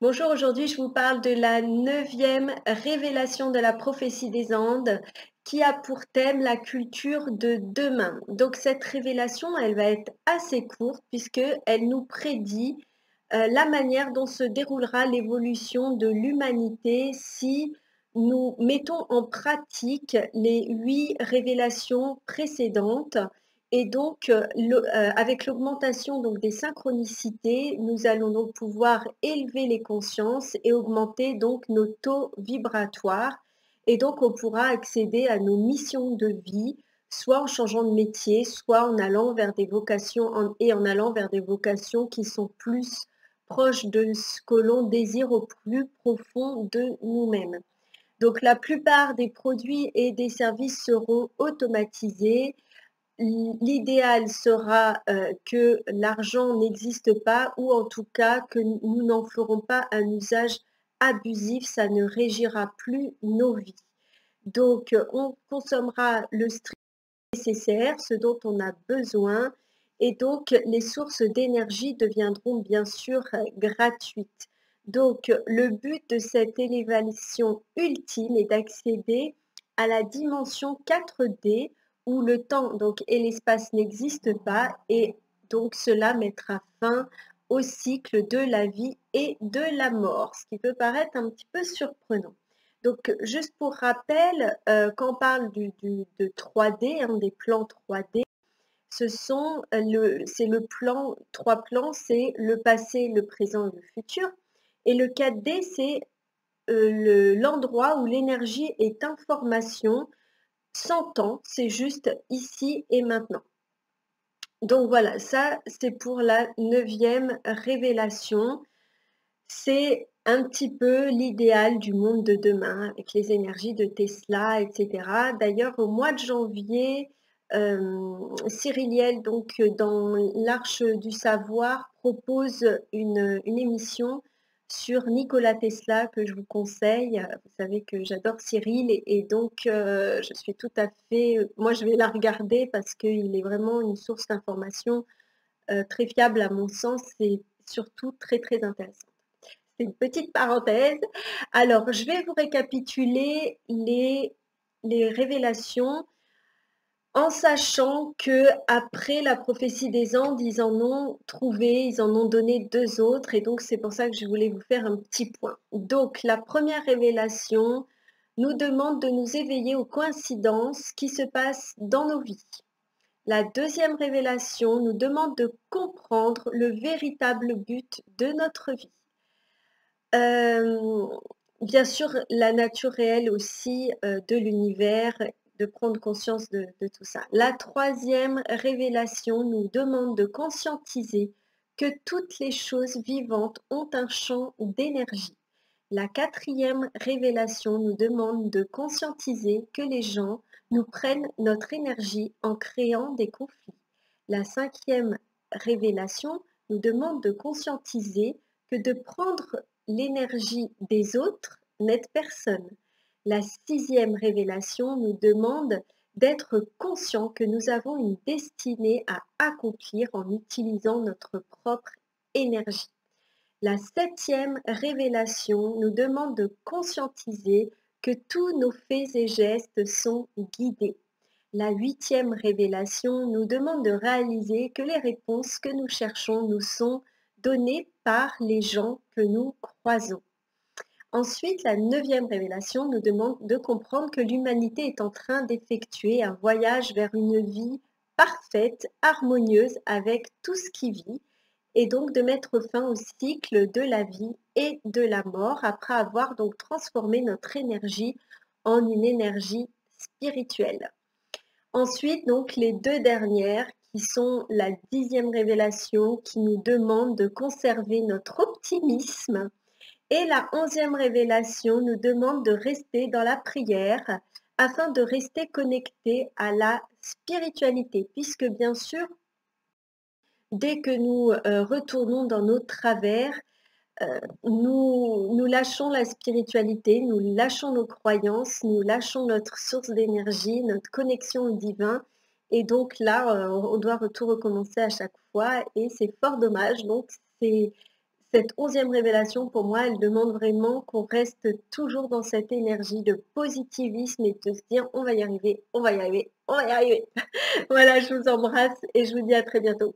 Bonjour, aujourd'hui je vous parle de la neuvième révélation de la prophétie des Andes qui a pour thème la culture de demain. Donc cette révélation, elle va être assez courte puisqu'elle nous prédit la manière dont se déroulera l'évolution de l'humanité si nous mettons en pratique les 8 révélations précédentes. Et donc, avec l'augmentation donc des synchronicités, nous allons donc pouvoir élever les consciences et augmenter donc nos taux vibratoires. Et donc, on pourra accéder à nos missions de vie, soit en changeant de métier, soit en allant vers des vocations en allant vers des vocations qui sont plus proches de ce que l'on désire au plus profond de nous-mêmes. Donc, la plupart des produits et des services seront automatisés. L'idéal sera que l'argent n'existe pas ou en tout cas que nous n'en ferons pas un usage abusif, ça ne régira plus nos vies. Donc on consommera le strict nécessaire, ce dont on a besoin et donc les sources d'énergie deviendront bien sûr gratuites. Donc le but de cette élévation ultime est d'accéder à la dimension 4D où le temps donc, et l'espace n'existent pas et donc cela mettra fin au cycle de la vie et de la mort, ce qui peut paraître un petit peu surprenant. Donc, juste pour rappel, quand on parle de 3D, hein, des plans 3D, c'est le plan, 3 plans, c'est le passé, le présent et le futur. Et le 4D, c'est l'endroit où l'énergie est information sans temps, c'est juste ici et maintenant. Donc voilà, ça c'est pour la neuvième révélation. C'est un petit peu l'idéal du monde de demain avec les énergies de Tesla, etc. D'ailleurs, au mois de janvier, Cyriliel, donc dans l'Arche du Savoir, propose une émission sur Nikola Tesla que je vous conseille. Vous savez que j'adore Cyril et donc je suis tout à fait... Moi, je vais la regarder parce qu'il est vraiment une source d'information très fiable à mon sens et surtout très, très intéressante. C'est une petite parenthèse. Alors, je vais vous récapituler les révélations en sachant que après la prophétie des Andes, ils en ont trouvé, ils en ont donné 2 autres et donc c'est pour ça que je voulais vous faire un petit point. Donc, la première révélation nous demande de nous éveiller aux coïncidences qui se passent dans nos vies. La deuxième révélation nous demande de comprendre le véritable but de notre vie. Hem, Bien sûr, la nature réelle aussi, de l'univers, de prendre conscience de tout ça. La troisième révélation nous demande de conscientiser que toutes les choses vivantes ont un champ d'énergie. La quatrième révélation nous demande de conscientiser que les gens nous prennent notre énergie en créant des conflits. La cinquième révélation nous demande de conscientiser que de prendre l'énergie des autres n'aide personne. La sixième révélation nous demande d'être conscient que nous avons une destinée à accomplir en utilisant notre propre énergie. La septième révélation nous demande de conscientiser que tous nos faits et gestes sont guidés. La huitième révélation nous demande de réaliser que les réponses que nous cherchons nous sont données par les gens que nous croisons. Ensuite, la neuvième révélation nous demande de comprendre que l'humanité est en train d'effectuer un voyage vers une vie parfaite, harmonieuse avec tout ce qui vit, et donc de mettre fin au cycle de la vie et de la mort après avoir donc transformé notre énergie en une énergie spirituelle. Ensuite, donc les 2 dernières qui sont la 10e révélation qui nous demande de conserver notre optimisme et la 11e révélation nous demande de rester dans la prière afin de rester connecté à la spiritualité puisque bien sûr, dès que nous retournons dans nos travers, nous lâchons la spiritualité, nous lâchons nos croyances, nous lâchons notre source d'énergie, notre connexion au divin. Et donc là, on doit tout recommencer à chaque fois et c'est fort dommage. Donc cette 11e révélation, pour moi, elle demande vraiment qu'on reste toujours dans cette énergie de positivisme et de se dire: «On va y arriver, on va y arriver, on va y arriver». Voilà, je vous embrasse et je vous dis à très bientôt.